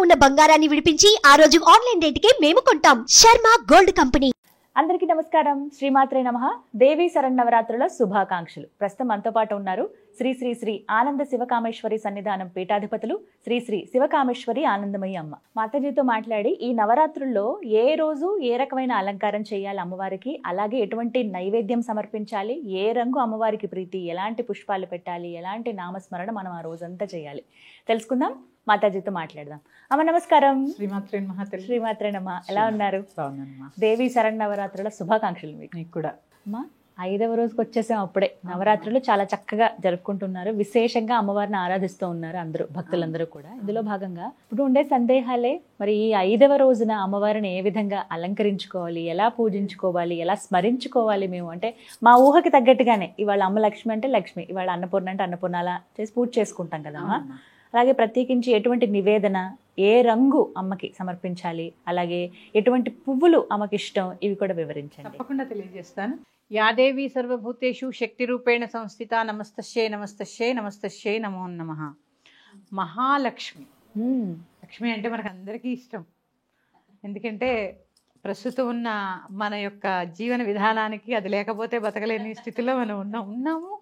ఉన్న బంగారాన్ని విడిపించి ఆ రోజు ఆన్లైన్ రేటుకే మేము కొంటాం. Sharma gold company. అందరికీ నమస్కారం. శ్రీమాత్రే నమః. దేవీ శరన్నవరాత్రుల శుభాకాంక్షలు. ప్రస్తుతం మనతో పాటు ఉన్నారు శ్రీ శ్రీ శ్రీ ఆనంద శివకామేశ్వరి సన్నిధానం పీఠాధిపతులు శ్రీ శ్రీ శివకామేశ్వరి ఆనందమయ్య అమ్మ. మాతాజీతో మాట్లాడి ఈ నవరాత్రుల్లో ఏ రోజు ఏ రకమైన అలంకారం చేయాలి అమ్మవారికి, అలాగే ఎటువంటి నైవేద్యం సమర్పించాలి, ఏ రంగు అమ్మవారికి ప్రీతి, ఎలాంటి పుష్పాలు పెట్టాలి, ఎలాంటి నామస్మరణ మనం ఆ రోజంతా చేయాలి తెలుసుకుందాం. మాతాజీతో మాట్లాడదాం. అమ్మ నమస్కారం. శ్రీమాత్రే నమః. శ్రీమాత్రే నమః. ఎలా ఉన్నారు? బాగున్నానమ్మా. దేవీ శరన్నవరాత్రుల శుభాకాంక్షలు మీకు కూడా. అమ్మా 5వ రోజుకి వచ్చేసాం. అప్పుడే నవరాత్రులు చాలా చక్కగా జరుపుకుంటున్నారు. విశేషంగా అమ్మవారిని ఆరాధిస్తూ ఉన్నారు అందరూ, భక్తులందరూ కూడా. ఇందులో భాగంగా ఇప్పుడు ఉండే సందేహాలే, మరి ఈ 5వ రోజున అమ్మవారిని ఏ విధంగా అలంకరించుకోవాలి, ఎలా పూజించుకోవాలి, ఎలా స్మరించుకోవాలి మేము అంటే మా ఊహకి తగ్గట్టుగానే ఇవాళ అమ్మ లక్ష్మి అంటే లక్ష్మి, ఇవాళ అన్నపూర్ణ అంటే అన్నపూర్ణ, అలా చేసి పూజ చేసుకుంటాం కదమ్మా. అలాగే ప్రత్యేకించి ఎటువంటి నివేదన, ఏ రంగు అమ్మకి సమర్పించాలి, అలాగే ఎటువంటి పువ్వులు అమ్మకి ఇష్టం, ఇవి కూడా వివరించండి. తప్పకుండా తెలియజేస్తాను. యాదేవి సర్వభూతేషు శక్తి రూపేణ సంస్థిత. నమస్తస్యై నమస్తస్యై నమస్తస్యై నమో నమః. మహాలక్ష్మి. లక్ష్మి అంటే మనకు అందరికీ ఇష్టం. ఎందుకంటే ప్రస్తుతం ఉన్న మన యొక్క జీవన విధానానికి అది లేకపోతే బతకలేని స్థితిలో మనం ఉన్నాము.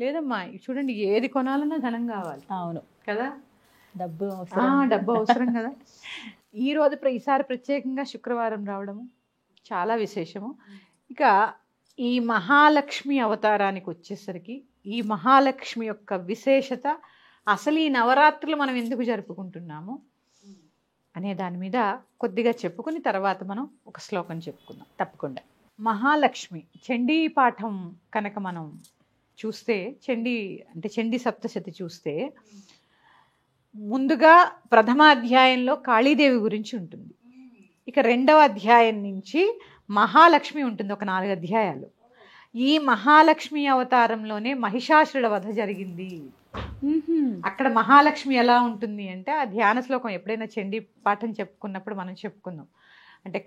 లేదమ్మా, చూడండి, ఏది కొనాలన్నా ధనం కావాలి. అవును కదా, డబ్బు అవసరం కదా. ఈసారి ప్రత్యేకంగా శుక్రవారం రావడము చాలా విశేషము. ఇక ఈ మహాలక్ష్మి అవతారానికి వచ్చేసరికి ఈ మహాలక్ష్మి యొక్క విశేషత, అసలు ఈ నవరాత్రులు మనం ఎందుకు జరుపుకుంటున్నాము అనే దాని మీద కొద్దిగా చెప్పుకుని తర్వాత మనం ఒక శ్లోకం చెప్పుకుందాం. తప్పకుండా. మహాలక్ష్మి చండీ పాఠం కనుక మనం చూస్తే, చండీ సప్తశతి చూస్తే, ముందుగా ప్రథమ అధ్యాయంలో కాళీదేవి గురించి ఉంటుంది. ఇక 2వ అధ్యాయం నుంచి మహాలక్ష్మి ఉంటుంది, ఒక 4 అధ్యాయాలు. ఈ మహాలక్ష్మి అవతారంలోనే మహిషాసురుడి వధ జరిగింది. అక్కడ మహాలక్ష్మి ఎలా ఉంటుంది అంటే, ఆ ధ్యాన శ్లోకం ఎప్పుడైనా చండీ పాఠం చెప్పుకున్నప్పుడు మనం చెప్పుకుందాం. అంటే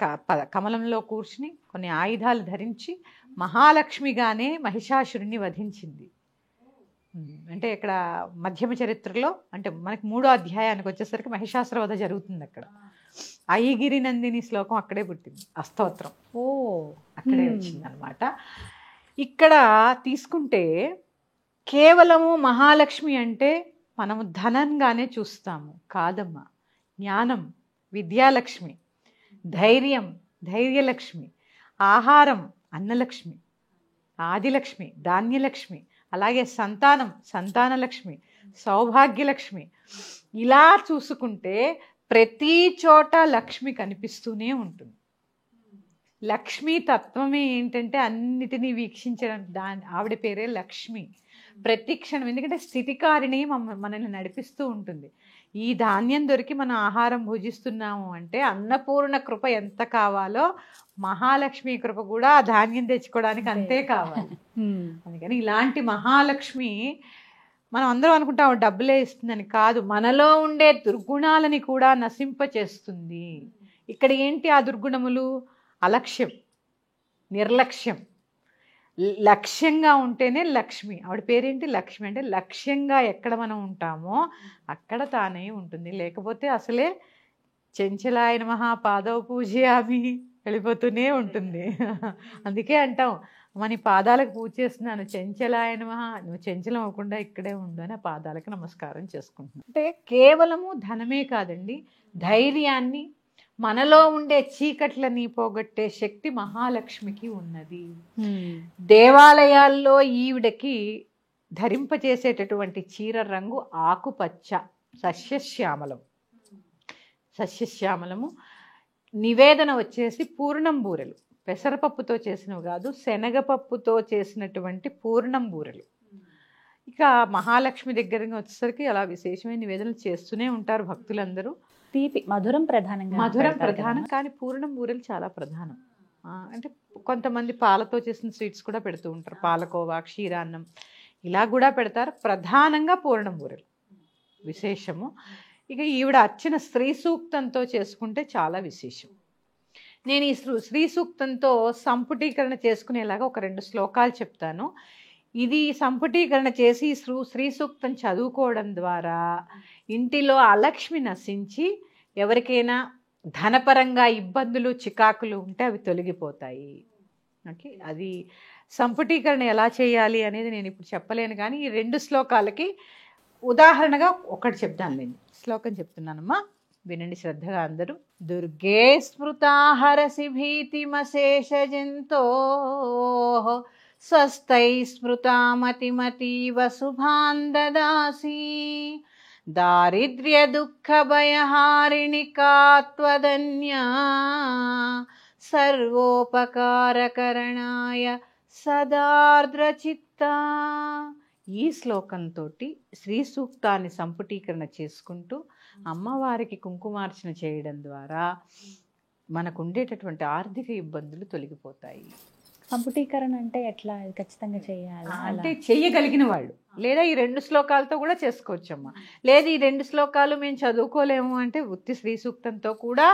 కమలంలో కూర్చుని కొన్ని ఆయుధాలు ధరించి మహాలక్ష్మిగానే మహిషాసురుణ్ణి వధించింది. అంటే ఇక్కడ మధ్యమ చరిత్రలో, అంటే మనకి 3వ అధ్యాయానికి వచ్చేసరికి మహిషాసుర వధ జరుగుతుంది. అక్కడ ఐగిరి నందిని శ్లోకం అక్కడే పుట్టింది, అస్తోత్రం అక్కడే వచ్చింది అనమాట. ఇక్కడ తీసుకుంటే కేవలము మహాలక్ష్మి అంటే మనము ధనంగానే చూస్తాము. కాదమ్మా, జ్ఞానం విద్యాలక్ష్మి, ధైర్యం ధైర్యలక్ష్మి, ఆహారం అన్నలక్ష్మి, ఆదిలక్ష్మి ధాన్యలక్ష్మి, అలాగే సంతానం సంతానలక్ష్మి, సౌభాగ్యలక్ష్మి. ఇలా చూసుకుంటే ప్రతి చోట లక్ష్మి కనిపిస్తూనే ఉంటుంది. లక్ష్మీ తత్వమే ఏంటంటే అన్నిటినీ వీక్షించడం, ఆవిడ పేరే లక్ష్మి. ప్రతి క్షణం, ఎందుకంటే స్థితికారిణి మనల్ని నడిపిస్తూ ఉంటుంది. ఈ ధాన్యం దొరికి మనం ఆహారం భుజిస్తున్నాము అంటే అన్నపూర్ణ కృప ఎంత కావాలో మహాలక్ష్మి కృప కూడా ఆ ధాన్యం తెచ్చుకోవడానికి అంతే కావాలి. అందుకని ఇలాంటి మహాలక్ష్మి మనం అందరం అనుకుంటాం డబ్బులే ఇస్తుందని. కాదు, మనలో ఉండే దుర్గుణాలని కూడా నశింపచేస్తుంది. ఇక్కడ ఏంటి ఆ దుర్గుణములు? అలక్ష్యం, నిర్లక్ష్యం. లక్ష్యంగా ఉంటేనే లక్ష్మి. ఆవిడ పేరేంటి? లక్ష్మి. అంటే లక్ష్యంగా ఎక్కడ మనం ఉంటామో అక్కడ తానే ఉంటుంది. లేకపోతే అసలే చెంచలాయ నమః పాదవ పూజయామి వెళ్ళిపోతూనే ఉంటుంది. అందుకే అంటాం, మన పాదాలకు పూజ చేస్తున్నాను, చెంచలాయ నమః, నువ్వు చెంచలం అవ్వకుండా ఇక్కడే ఉండు అని ఆ పాదాలకు నమస్కారం చేసుకుంటున్నాను. అంటే కేవలము ధనమే కాదండి, ధైర్యాన్ని, మనలో ఉండే చీకట్లని పోగొట్టే శక్తి మహాలక్ష్మికి ఉన్నది. దేవాలయాల్లో ఈవిడకి ధరింపచేసేటటువంటి చీర రంగు ఆకుపచ్చ, సస్యశ్యామలము. నివేదన వచ్చేసి పూర్ణం బూరెలు, పెసరపప్పుతో చేసినవి కాదు, శనగపప్పుతో చేసినటువంటి పూర్ణం బూరెలు. ఇక మహాలక్ష్మి దగ్గరగా వచ్చేసరికి అలా విశేషమైన నివేదనలు చేస్తూనే ఉంటారు భక్తులందరూ. తీపి, మధురం ప్రధానం, కానీ పూర్ణం బూరెలు చాలా ప్రధానం. అంటే కొంతమంది పాలతో చేసిన స్వీట్స్ కూడా పెడుతూ ఉంటారు, పాలకోవా, క్షీరాన్నం ఇలా కూడా పెడతారు. ప్రధానంగా పూర్ణం బూరెలు విశేషము. ఇక ఈవిడ అర్చన స్త్రీ సూక్తంతో చేసుకుంటే చాలా విశేషం. నేను ఈ శ్రీ సూక్తంతో సంపుటీకరణ చేసుకునేలాగా ఒక 2 శ్లోకాలు చెప్తాను. ఇది సంపుటీకరణ చేసి శ్రీ సూక్తం చదువుకోవడం ద్వారా ఇంటిలో అలక్ష్మి నశించి ఎవరికైనా ధనపరంగా ఇబ్బందులు చికాకులు ఉంటే అవి తొలగిపోతాయి. ఓకే, అది సంపుటీకరణ ఎలా చేయాలి అనేది నేను ఇప్పుడు చెప్పలేను, కానీ ఈ 2 శ్లోకాలకి ఉదాహరణగా ఒకటి చెప్తాను. నేను శ్లోకం చెప్తున్నానమ్మా, వినండి శ్రద్ధగా అందరూ. దుర్గే స్మృతా హరసి భీతిమశేష జంతో స్వస్థై స్మృతా మతిమతీవ శుభాన్ దదాసి దారిద్ర్య దుఃఖ భయహారిణి కాత్వదన్యా సర్వోపకారకరణాయ సదార్ద్రచిత్త. ఈ శ్లోకంతో శ్రీ సూక్తాన్ని సంపుటీకరణ చేసుకుంటూ అమ్మవారికి కుంకుమార్చన చేయడం ద్వారా మనకు ఉండేటటువంటి ఆర్థిక ఇబ్బందులు తొలగిపోతాయి. సంపుటీకరణ అంటే ఎట్లా? ఖచ్చితంగా చేయాలి అంటే చెయ్యగలిగిన వాళ్ళు, లేదా ఈ 2 శ్లోకాలతో కూడా చేసుకోవచ్చమ్మా. లేదు ఈ 2 శ్లోకాలు మేము చదువుకోలేము అంటే ఉత్తి శ్రీ సూక్తంతో కూడా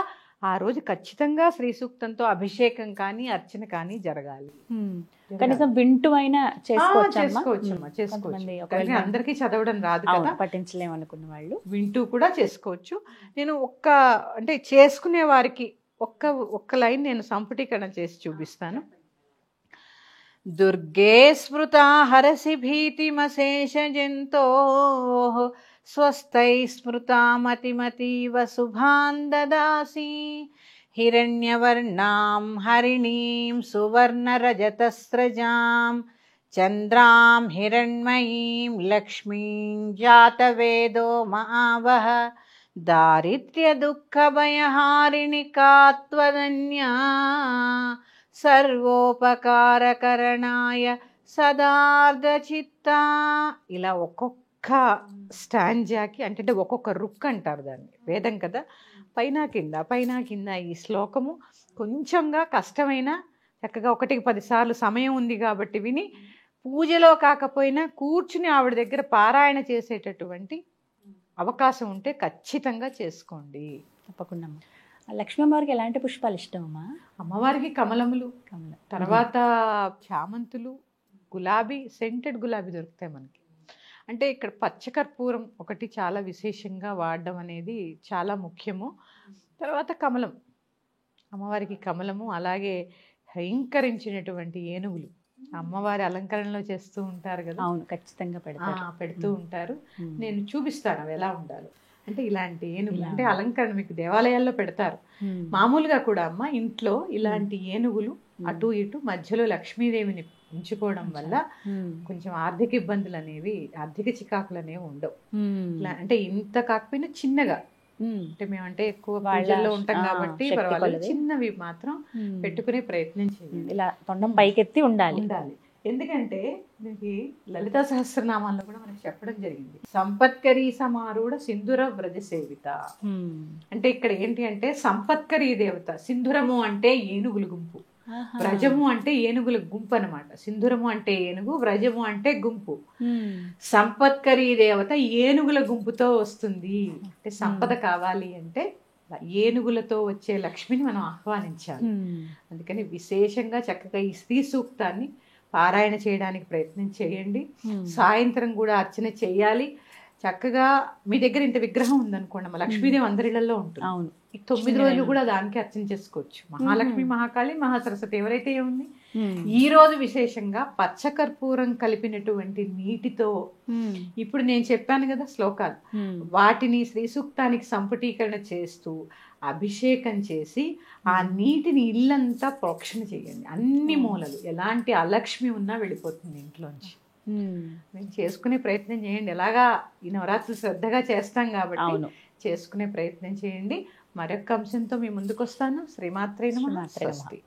ఆ రోజు ఖచ్చితంగా శ్రీ సూక్తంతో అభిషేకం కానీ అర్చన కానీ జరగాలి. కనీసం వింటూ అయినా చేసుకోవచ్చమ్మా, అందరికీ చదవడం రాదు కదా, పఠించలేము అనుకున్న వాళ్ళు వింటూ కూడా చేసుకోవచ్చు. నేను అంటే చేసుకునే వారికి ఒక్క లైన్ నేను సంపుటీకరణ చేసి చూపిస్తాను. దుర్గే స్మృతా హరసి భీతిమశేష జంతో స్వస్థై స్మృతా మతిమతీవ శుభాన్ దదాసి హిరణ్యవర్ణాం హరిణీం సువర్ణరజతస్రజాం చంద్రాం హిరణ్మయీం లక్ష్మీం జాతవేదో మహావహ దారిద్ర్య దుఃఖ భయహారిణి కాత్వదన్యా సర్వోపకారకరణాయ సదార్ధచిత్త. ఇలా ఒక్కొక్క స్టాంజాకి అంటే ఒక్కొక్క రుక్ అంటారు దాన్ని, వేదం కదా, పైన కింద ఈ శ్లోకము కొంచెంగా కష్టమైన చక్కగా 1కి 10 సార్లు సమయం ఉంది కాబట్టి విని పూజలో కాకపోయినా కూర్చుని ఆవిడ దగ్గర పారాయణ చేసేటటువంటి అవకాశం ఉంటే ఖచ్చితంగా చేసుకోండి. తప్పకుండా. లక్ష్మీ అమ్మవారికి ఎలాంటి పుష్పాలు ఇష్టమమ్మా? అమ్మవారికి కమలములు, తర్వాత చామంతులు, గులాబీ, సెంటెడ్ గులాబీ దొరుకుతాయి మనకి. అంటే ఇక్కడ పచ్చకర్పూరం ఒకటి చాలా విశేషంగా వాడడం అనేది చాలా ముఖ్యము. తర్వాత కమలం, అమ్మవారికి కమలము, అలాగే అలంకరించినటువంటి ఏనుగులు అమ్మవారి అలంకరణలో చేస్తూ ఉంటారు కదా. అవును, ఖచ్చితంగా పెడుతూ ఉంటారు. నేను చూపిస్తాను అవి ఎలా ఉండాలి. అంటే ఇలాంటి ఏనుగులు అంటే అలంకరణ మీకు దేవాలయాల్లో పెడతారు. మామూలుగా కూడా అమ్మ ఇంట్లో ఇలాంటి ఏనుగులు అటు ఇటు మధ్యలో లక్ష్మీదేవిని ఉంచుకోవడం వల్ల కొంచెం ఆర్థిక ఇబ్బందులు అనేవి, ఆర్థిక చికాకులు అనేవి ఉండవు. అంటే ఇంత కాకపోయినా చిన్నగా, అంటే మేమంటే ఎక్కువ పూజల్లో ఉంటాం కాబట్టి పర్వాలేదు, చిన్నవి మాత్రం పెట్టుకునే ప్రయత్నం చేయాలి. ఇలా తొండం పైకెత్తి ఉండాలి. ఎందుకంటే మనకి లలితా సహస్రనామాల్లో కూడా మనకి చెప్పడం జరిగింది, సంపత్కరీ సమారూఢ సింధుర వ్రజ సేవిత. అంటే ఇక్కడ ఏంటి అంటే సంపత్కరీ దేవత, సింధురము అంటే ఏనుగుల గుంపు, వ్రజము అంటే ఏనుగుల గుంపు అనమాట. సింధురము అంటే ఏనుగు, వ్రజము అంటే గుంపు. సంపత్కరీ దేవత ఏనుగుల గుంపుతో వస్తుంది. అంటే సంపద కావాలి అంటే ఏనుగులతో వచ్చే లక్ష్మిని మనం ఆహ్వానించాలి. అందుకని విశేషంగా చక్కగా ఈ శ్రీ సూక్తాన్ని పారాయణ చేయడానికి ప్రయత్నం చేయండి. సాయంత్రం కూడా అర్చన చెయ్యాలి. చక్కగా మీ దగ్గర ఇంత విగ్రహం ఉందనుకోండి, మా లక్ష్మీదేవి అందరిళ్లలో ఉంటుంది. అవును, 9 రోజులు కూడా దానికి అర్చన చేసుకోవచ్చు. మహాలక్ష్మి, మహాకాళి, మహాసరస్వతి ఎవరైతే ఉంది. ఈ రోజు విశేషంగా పచ్చకర్పూరం కలిపినటువంటి నీటితో, ఇప్పుడు నేను చెప్పాను కదా శ్లోకాలు, వాటిని శ్రీ సూక్తానికి సంపుటీకరణ చేస్తూ అభిషేకం చేసి ఆ నీటిని ఇల్లంతా ప్రోక్షణ చేయండి. అన్ని మూలలు, ఎలాంటి అలక్ష్మి ఉన్నా వెళ్ళిపోతుంది ఇంట్లోంచి. మీరు చేసుకునే ప్రయత్నం చేయండి. ఎలాగా ఈ నవరాత్రులు శ్రద్ధగా చేస్తాం కాబట్టి చేసుకునే ప్రయత్నం చేయండి. మరొక అంశంతో మీ ముందుకు వస్తాను. శ్రీమాత్రే నమః. స్వస్తి.